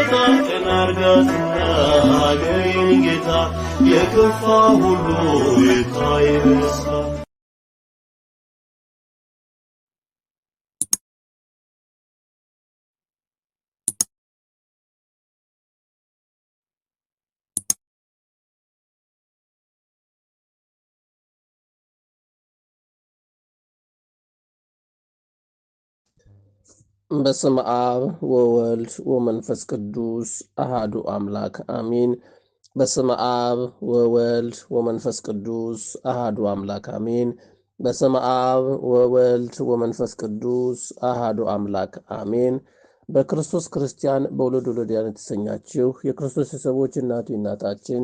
ጌታ ቀና አርጋትና ሀገሬን ጌታ የከፋ ሁሉ ይታይ በደስታ። በስመ አብ ወወልድ ወመንፈስ ቅዱስ አሃዱ አምላክ አሜን። በስመ አብ ወወልድ ወመንፈስ ቅዱስ አሃዱ አምላክ አሜን። በስመ አብ ወወልድ ወመንፈስ ቅዱስ አሃዱ አምላክ አሜን። በክርስቶስ ክርስቲያን በውሉድ ውሉዳውያን የተሰኛችሁ የክርስቶስ ሰዎች እናታችን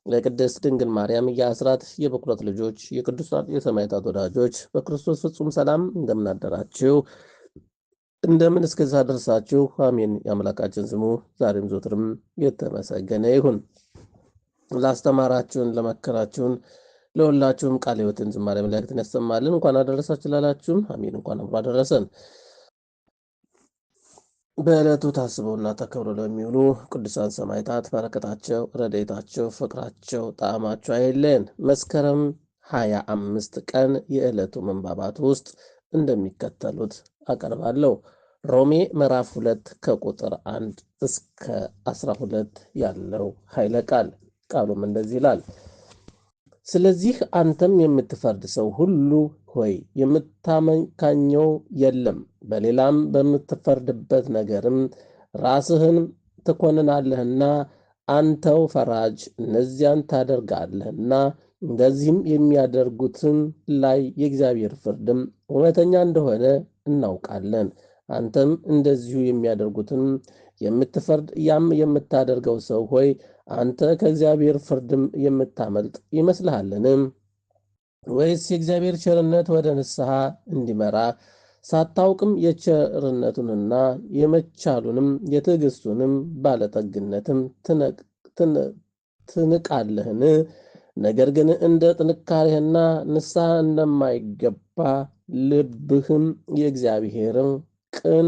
ለቅድስት ድንግል ማርያም የአስራት የበኩራት ልጆች የቅዱሳን የሰማዕታት ወዳጆች በክርስቶስ ፍጹም ሰላም እንደምን አደራችሁ? እንደምን እስከዛ ደርሳችሁ? አሜን። የአምላካችን ስሙ ዛሬም ዘወትርም የተመሰገነ ይሁን። ላስተማራችሁን ለመከራችሁን ለሁላችሁም ቃለ ሕይወትን ዝማሬ መላእክትን ያሰማልን። እንኳን አደረሳችሁ ላላችሁም አሜን። እንኳን አብሮ አደረሰን። በዕለቱ ታስበውና ተከብረው ለሚውሉ ቅዱሳን ሰማዕታት በረከታቸው፣ ረድኤታቸው፣ ፍቅራቸው፣ ጣዕማቸው አይለየን። መስከረም 25 ቀን የዕለቱ ምንባባት ውስጥ እንደሚከተሉት አቀርባለሁ። ሮሜ ምዕራፍ 2 ከቁጥር 1 እስከ 12 ያለው ኃይለ ቃል። ቃሉም እንደዚህ ይላል። ስለዚህ አንተም የምትፈርድ ሰው ሁሉ ሆይ የምታመካኘው የለም፣ በሌላም በምትፈርድበት ነገርም ራስህን ትኮንናለህና አንተው ፈራጅ እነዚያን ታደርጋለህና። እንደዚህም የሚያደርጉትን ላይ የእግዚአብሔር ፍርድም እውነተኛ እንደሆነ እናውቃለን። አንተም እንደዚሁ የሚያደርጉትን የምትፈርድ ያም የምታደርገው ሰው ሆይ አንተ ከእግዚአብሔር ፍርድም የምታመልጥ ይመስልሃልን? ወይስ የእግዚአብሔር ቸርነት ወደ ንስሐ እንዲመራ ሳታውቅም የቸርነቱንና የመቻሉንም የትዕግስቱንም ባለጠግነትም ትንቃለህን? ነገር ግን እንደ ጥንካሬህና ንስሐ እንደማይገባ ልብህም የእግዚአብሔርን ቅን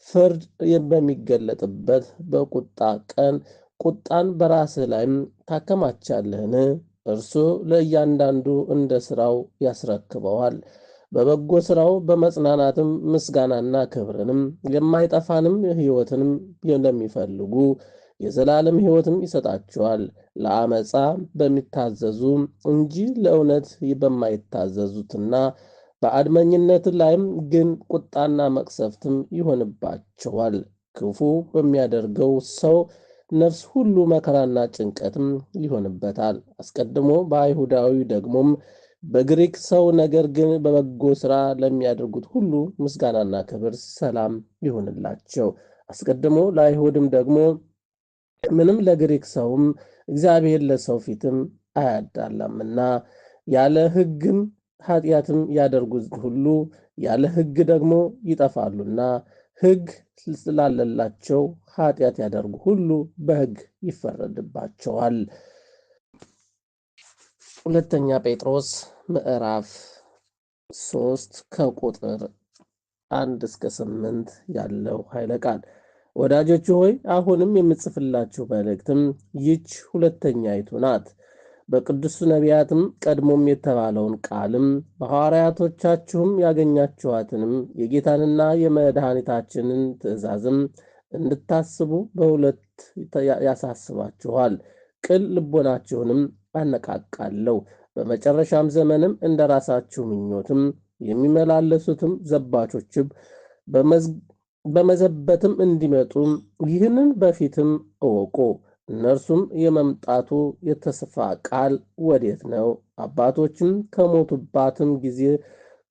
ፍርድ በሚገለጥበት በቁጣ ቀን ቁጣን በራስህ ላይም ታከማቻለህን? እርሱ ለእያንዳንዱ እንደ ሥራው ያስረክበዋል። በበጎ ሥራው በመጽናናትም ምስጋናና ክብርንም የማይጠፋንም ሕይወትንም ለሚፈልጉ የዘላለም ሕይወትም ይሰጣቸዋል። ለአመፃ በሚታዘዙ እንጂ ለእውነት በማይታዘዙትና በአድመኝነት ላይም ግን ቁጣና መቅሰፍትም ይሆንባቸዋል። ክፉ በሚያደርገው ሰው ነፍስ ሁሉ መከራና ጭንቀትም ይሆንበታል። አስቀድሞ በአይሁዳዊ ደግሞም በግሪክ ሰው፣ ነገር ግን በበጎ ሥራ ለሚያደርጉት ሁሉ ምስጋናና ክብር ሰላም ይሆንላቸው። አስቀድሞ ለአይሁድም ደግሞ ምንም ለግሪክ ሰውም እግዚአብሔር ለሰው ፊትም አያዳላምና። ያለ ሕግም ኃጢአትም ያደርጉት ሁሉ ያለ ሕግ ደግሞ ይጠፋሉና። ሕግ ስላለላቸው ኃጢአት ያደርጉ ሁሉ በሕግ ይፈረድባቸዋል። ሁለተኛ ጴጥሮስ ምዕራፍ 3 ከቁጥር 1 እስከ 8 ያለው ኃይለ ቃል። ወዳጆች ሆይ አሁንም የምጽፍላችሁ መልእክትም ይህች ሁለተኛይቱ ናት። በቅዱስ ነቢያትም ቀድሞም የተባለውን ቃልም በሐዋርያቶቻችሁም ያገኛችኋትንም የጌታንና የመድኃኒታችንን ትእዛዝም እንድታስቡ በሁለት ያሳስባችኋል። ቅን ልቦናችሁንም አነቃቃለሁ። በመጨረሻም ዘመንም እንደ ራሳችሁ ምኞትም የሚመላለሱትም ዘባቾችም በመዘበትም እንዲመጡ ይህንን በፊትም እወቁ። እነርሱም የመምጣቱ የተስፋ ቃል ወዴት ነው? አባቶችም ከሞቱባትም ጊዜ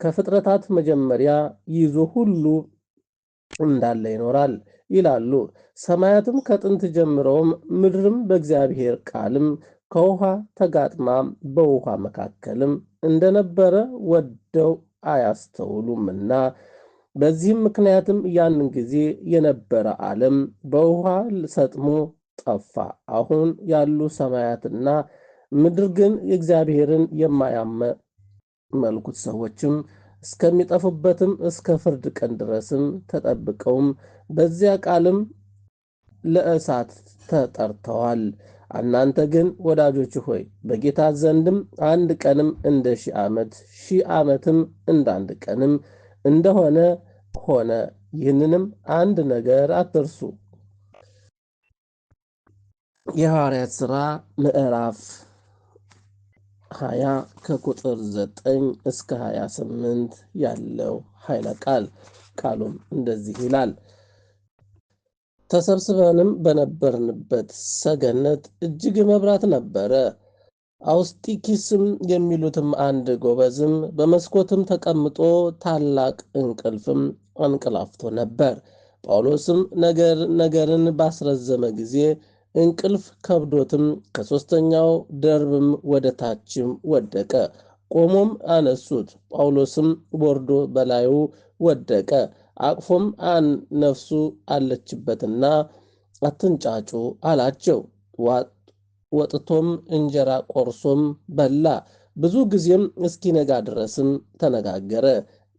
ከፍጥረታት መጀመሪያ ይዞ ሁሉ እንዳለ ይኖራል ይላሉ። ሰማያትም ከጥንት ጀምረውም ምድርም በእግዚአብሔር ቃልም ከውሃ ተጋጥማ በውሃ መካከልም እንደነበረ ወደው አያስተውሉምና። በዚህም ምክንያትም ያንን ጊዜ የነበረ ዓለም በውሃ ሰጥሞ ጠፋ። አሁን ያሉ ሰማያትና ምድር ግን የእግዚአብሔርን የማያመልኩት ሰዎችም እስከሚጠፉበትም እስከ ፍርድ ቀን ድረስም ተጠብቀውም በዚያ ቃልም ለእሳት ተጠርተዋል። እናንተ ግን ወዳጆች ሆይ በጌታ ዘንድም አንድ ቀንም እንደ 1000 ዓመት 1000 ዓመትም እንደ አንድ ቀንም እንደሆነ ሆነ። ይህንንም አንድ ነገር አትርሱ። የሐዋርያት ሥራ ምዕራፍ 20 ከቁጥር 9 እስከ 28 ያለው ኃይለ ቃሉም እንደዚህ ይላል። ተሰብስበንም በነበርንበት ሰገነት እጅግ መብራት ነበረ። አውስጢኪስም የሚሉትም አንድ ጎበዝም በመስኮትም ተቀምጦ ታላቅ እንቅልፍም አንቀላፍቶ ነበር። ጳውሎስም ነገርን ባስረዘመ ጊዜ እንቅልፍ ከብዶትም ከሦስተኛው ደርብም ወደ ታችም ወደቀ። ቆሞም አነሱት። ጳውሎስም ወርዶ በላዩ ወደቀ። አቅፎም ነፍሱ አለችበትና አትንጫጩ አላቸው። ወጥቶም እንጀራ ቆርሶም በላ። ብዙ ጊዜም እስኪነጋ ድረስም ተነጋገረ።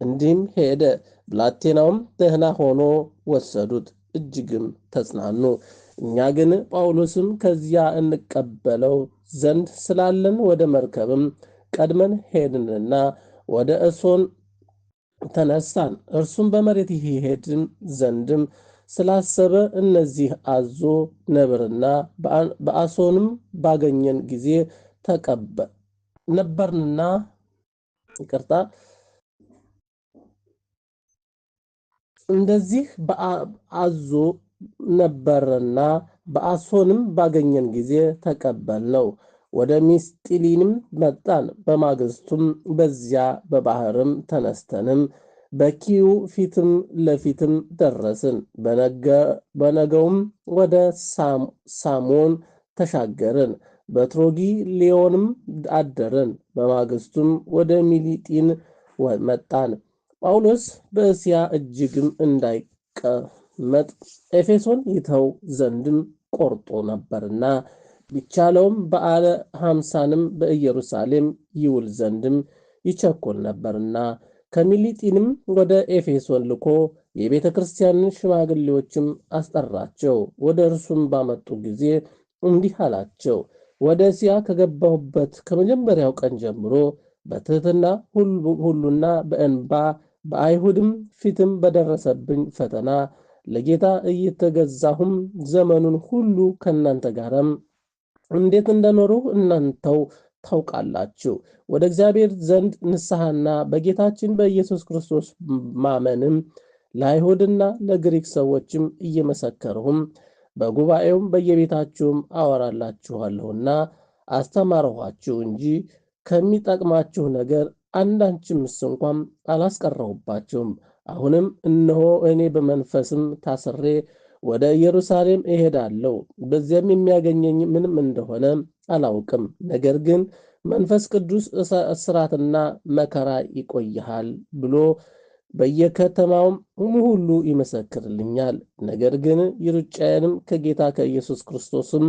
እንዲህም ሄደ። ብላቴናውም ደህና ሆኖ ወሰዱት፣ እጅግም ተጽናኑ። እኛ ግን ጳውሎስም ከዚያ እንቀበለው ዘንድ ስላለን ወደ መርከብም ቀድመን ሄድንና ወደ እሶን ተነሳን። እርሱም በመሬት ይሄድም ዘንድም ስላሰበ እነዚህ አዞ ነብርና በአሶንም ባገኘን ጊዜ ነበርንና እንደዚህ በአዞ ነበርና በአሶንም ባገኘን ጊዜ ተቀበልነው። ወደ ሚስጢሊንም መጣን። በማግስቱም በዚያ በባህርም ተነስተንም በኪዩ ፊትም ለፊትም ደረስን። በነገውም ወደ ሳሞን ተሻገርን። በትሮጊሊዮንም አደርን። በማግስቱም ወደ ሚሊጢን መጣን። ጳውሎስ በእስያ እጅግም እንዳይቀመጥ ኤፌሶን ይተው ዘንድም ቆርጦ ነበርና ቢቻለውም በዓለ ሐምሳንም በኢየሩሳሌም ይውል ዘንድም ይቸኩል ነበርና ከሚሊጢንም ወደ ኤፌሶን ልኮ የቤተ ክርስቲያንን ሽማግሌዎችም አስጠራቸው። ወደ እርሱም ባመጡ ጊዜ እንዲህ አላቸው። ወደ እስያ ከገባሁበት ከመጀመሪያው ቀን ጀምሮ በትሕትና ሁሉና በእንባ በአይሁድም ፊትም በደረሰብኝ ፈተና ለጌታ እየተገዛሁም ዘመኑን ሁሉ ከእናንተ ጋርም እንዴት እንደኖሩ እናንተው ታውቃላችሁ። ወደ እግዚአብሔር ዘንድ ንስሐና በጌታችን በኢየሱስ ክርስቶስ ማመንም ለአይሁድና ለግሪክ ሰዎችም እየመሰከርሁም በጉባኤውም በየቤታችሁም አወራላችኋለሁና አስተማርኋችሁ እንጂ ከሚጠቅማችሁ ነገር አንዳችምስ እንኳን አላስቀረሁባችሁም። አሁንም እነሆ እኔ በመንፈስም ታስሬ ወደ ኢየሩሳሌም እሄዳለሁ። በዚያም የሚያገኘኝ ምንም እንደሆነ አላውቅም። ነገር ግን መንፈስ ቅዱስ እስራትና መከራ ይቆይሃል ብሎ በየከተማውም ሁሉ ይመሰክርልኛል። ነገር ግን የሩጫዬንም ከጌታ ከኢየሱስ ክርስቶስም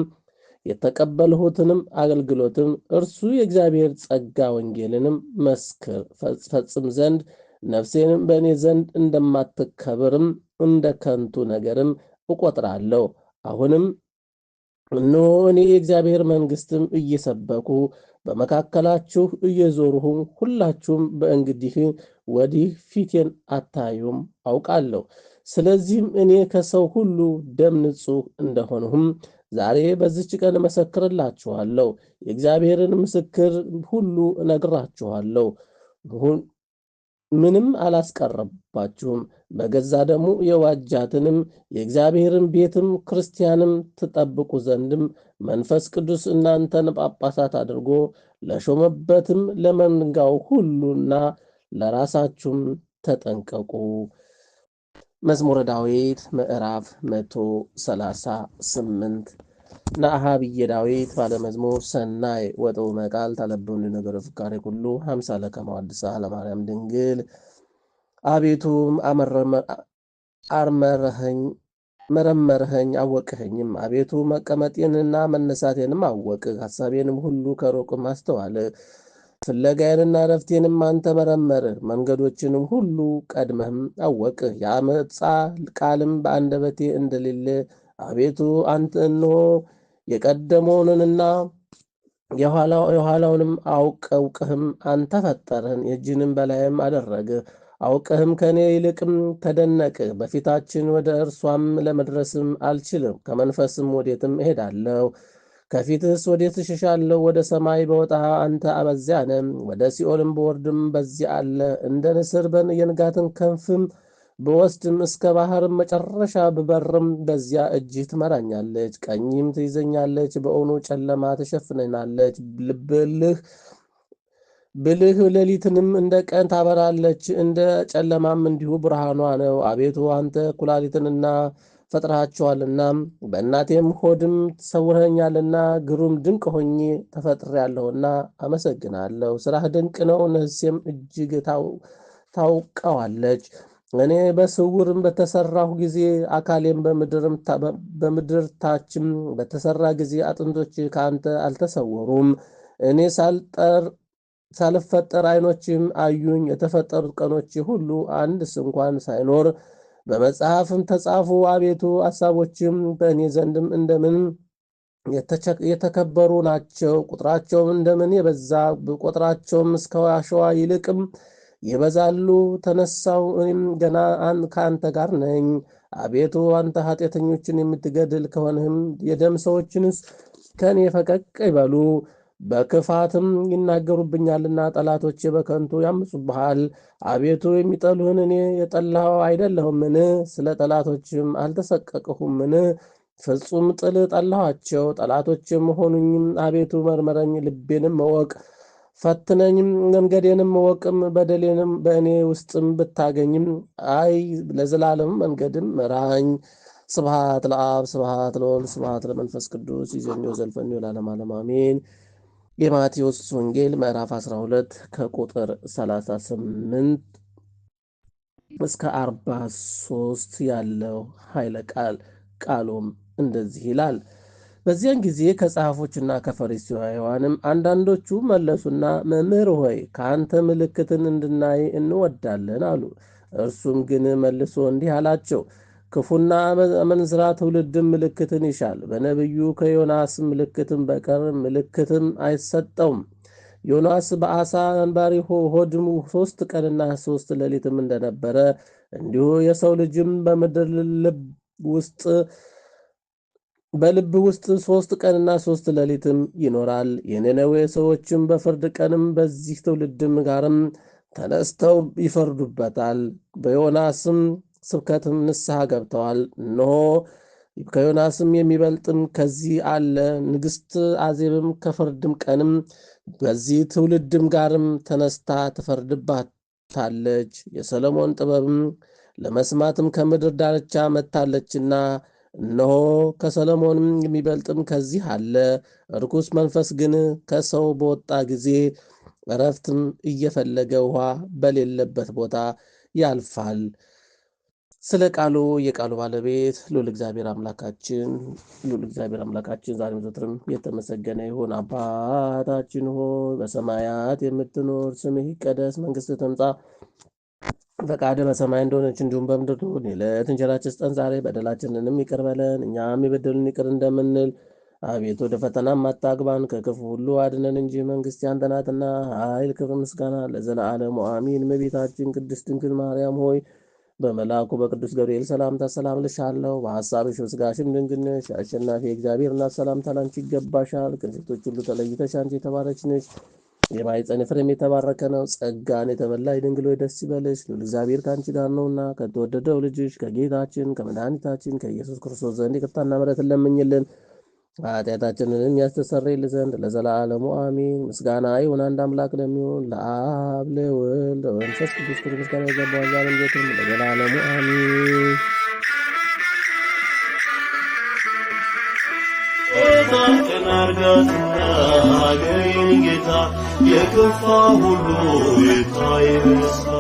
የተቀበልሁትንም አገልግሎትም እርሱ የእግዚአብሔር ጸጋ ወንጌልንም መስክር ፈጽም ዘንድ ነፍሴንም በእኔ ዘንድ እንደማትከብርም እንደ ከንቱ ነገርም እቆጥራለሁ። አሁንም እነሆ እኔ የእግዚአብሔር መንግሥትም እየሰበኩ በመካከላችሁ እየዞርሁ ሁላችሁም በእንግዲህ ወዲህ ፊቴን አታዩም አውቃለሁ። ስለዚህም እኔ ከሰው ሁሉ ደም ንጹሕ እንደሆንሁም ዛሬ በዚች ቀን እመሰክርላችኋለሁ። የእግዚአብሔርን ምስክር ሁሉ እነግራችኋለሁ። ምንም አላስቀረባችሁም። በገዛ ደሙ የዋጃትንም የእግዚአብሔርን ቤትም ክርስቲያንም ትጠብቁ ዘንድም መንፈስ ቅዱስ እናንተን ጳጳሳት አድርጎ ለሾመበትም ለመንጋው ሁሉና ለራሳችሁም ተጠንቀቁ። መዝሙረ ዳዊት ምዕራፍ 138 ናአሃብየ ዳዊት ባለመዝሙር ሰናይ ወጥዑመ ቃል ታለብውን ነገረ ፍካሬ ኩሉ 50 ለከመ አዲሳ ለማርያም ድንግል። አቤቱ መረመርኸኝ አወቅኸኝም። አቤቱ መቀመጤንና መነሳቴንም አወቅህ። ሐሳቤንም ሁሉ ከሩቅም አስተዋልህ። ፍለጋዬንና ረፍቴንም አንተ መረመርህ። መንገዶችንም ሁሉ ቀድመህም አወቅህ። የአመፃ ቃልም በአንደበቴ እንደሌለ አቤቱ አንተ እንሆ የቀደመውንና የኋላውንም አውቀህም አንተ ፈጠርህን፣ የእጅንም በላይም አደረግህ። አውቀህም ከእኔ ይልቅም ተደነቅህ። በፊታችን ወደ እርሷም ለመድረስም አልችልም። ከመንፈስም ወዴትም እሄዳለሁ? ከፊትህስ ወዴት እሸሻለሁ? ወደ ሰማይ በወጣ አንተ በዚያ ነህ፣ ወደ ሲኦልም በወርድም በዚያ አለ። እንደ ንስር የንጋትን ክንፍም ብወስድም እስከ ባሕርም መጨረሻ ብበርም በዚያ እጅህ ትመራኛለች፣ ቀኝም ትይዘኛለች። በእውኑ ጨለማ ትሸፍነናለች፣ ብልህ ሌሊትንም እንደ ቀን ታበራለች፣ እንደ ጨለማም እንዲሁ ብርሃኗ ነው። አቤቱ አንተ ኩላሊትንና ፈጥረሃቸዋልና በእናቴም ሆድም ተሰውረኸኛልና ግሩም ድንቅ ሆኜ ተፈጥሬአለሁና አመሰግናለሁ። ሥራህ ድንቅ ነው፣ ነፍሴም እጅግ ታውቀዋለች። እኔ በስውርም በተሰራሁ ጊዜ አካሌም በምድር ታችም በተሰራ ጊዜ አጥንቶች ከአንተ አልተሰወሩም። እኔ ሳልፈጠር ዓይኖችም አዩኝ። የተፈጠሩት ቀኖች ሁሉ አንድስ እንኳን ሳይኖር በመጽሐፍም ተጻፉ። አቤቱ ሐሳቦችም በእኔ ዘንድም እንደምን የተከበሩ ናቸው። ቁጥራቸውም እንደምን የበዛ፣ ቁጥራቸውም እስከ አሸዋ ይልቅም ይበዛሉ። ተነሳው፣ እኔም ገና ከአንተ ጋር ነኝ። አቤቱ አንተ ኃጢአተኞችን የምትገድል ከሆንህም የደም ሰዎችንስ ከእኔ ፈቀቅ ይበሉ። በክፋትም ይናገሩብኛልና ጠላቶቼ በከንቱ ያምፁብሃል። አቤቱ የሚጠሉህን እኔ የጠላኸው አይደለሁምን? ስለ ጠላቶችም አልተሰቀቅሁምን? ፍጹም ጥል ጠላኋቸው፣ ጠላቶችም ሆኑኝም። አቤቱ መርምረኝ፣ ልቤንም እወቅ፣ ፈትነኝም፣ መንገዴንም እወቅም። በደሌንም በእኔ ውስጥም ብታገኝም ለዘላለም መንገድም ምራኝ። ስብሐት ለአብ ስብሐት ለወልድ ስብሐት ለመንፈስ ቅዱስ ይእዜኒ ወዘልፈኒ ወለዓለመ ዓለም አሜን። የማቴዎስ ወንጌል ምዕራፍ 12 ከቁጥር 38 እስከ 43 ያለው ኃይለ ቃሉም እንደዚህ ይላል። በዚያን ጊዜ ከጸሐፎችና ከፈሪሳውያንም አንዳንዶቹ መለሱና መምህር ሆይ ከአንተ ምልክትን እንድናይ እንወዳለን አሉ። እርሱም ግን መልሶ እንዲህ አላቸው፣ ክፉና አመንዝራ ትውልድም ምልክትን ይሻል። በነቢዩ ከዮናስ ምልክትም በቀር ምልክትም አይሰጠውም። ዮናስ በአሳ አንባሪ ሆድም 3 ቀንና 3 ሌሊትም እንደነበረ እንዲሁ የሰው ልጅም በልብ ውስጥ 3 ቀንና 3 ሌሊትም ይኖራል። የነነዌ ሰዎችም በፍርድ ቀንም በዚህ ትውልድም ጋርም ተነስተው ይፈርዱበታል። በዮናስም ስብከትም ንስሐ ገብተዋል። እነሆ ከዮናስም የሚበልጥም ከዚህ አለ። ንግሥት አዜብም ከፍርድም ቀንም በዚህ ትውልድም ጋርም ተነስታ ትፈርድባታለች። የሰሎሞን ጥበብም ለመስማትም ከምድር ዳርቻ መጥታለችና እነሆ ከሰሎሞንም የሚበልጥም ከዚህ አለ። ርኩስ መንፈስ ግን ከሰው በወጣ ጊዜ እረፍትም እየፈለገ ውኃ በሌለበት ቦታ ያልፋል። ስለ ቃሉ የቃሉ ባለቤት ልዑል እግዚአብሔር አምላካችን ዛሬም ዘወትርም የተመሰገነ ይሁን። አባታችን ሆይ በሰማያት የምትኖር፣ ስምህ ይቀደስ፣ መንግሥትህ ትምጣ፣ ፈቃድህ በሰማይ እንደሆነች እንዲሁም በምድር ትሁን። የዕለት እንጀራችንን ስጠን ዛሬ፣ በደላችንንም ይቅር በለን እኛም የበደሉንን ይቅር እንደምንል። አቤቱ ወደ ፈተናም አታግባን፣ ከክፉ ሁሉ አድነን እንጂ መንግሥት ያንተ ናትና፣ ኃይል፣ ክብር፣ ምስጋና ለዘላለሙ አሜን። እመቤታችን ቅድስት ድንግል ማርያም ሆይ በመልአኩ በቅዱስ ገብርኤል ሰላምታ ሰላም እልሻለሁ። በሐሳብሽ በሥጋሽም ድንግል ነሽ። የአሸናፊ እግዚአብሔር እናት ሰላምታ ላንቺ ይገባሻል። ከሴቶች ሁሉ ተለይተሽ አንቺ የተባረክሽ ነሽ፣ የማኅፀንሽ ፍሬም የተባረከ ነው። ጸጋን የተመላሽ ድንግል ሆይ ደስ ይበልሽ፣ ልዑል እግዚአብሔር ከአንቺ ጋር ነውና ከተወደደው ልጅሽ ከጌታችን ከመድኃኒታችን ከኢየሱስ ክርስቶስ ዘንድ ይቅርታና ምሕረትን ለምኝልን ኃጢአታችንንም ያስተሰርይልን ዘንድ ለዘላለሙ አሜን። ምስጋና ይሁን አንድ አምላክ ለሚሆን ለአብ ለወልድ ለመንፈስ ቅዱስ ክብር ምስጋና ይገባዋል ዛሬም ዘወትርም ለዘላለሙ አሜን። ታቅን አርጋትና አገሬን ጌታ የከፋ ሁሉ ይታይ በደስታ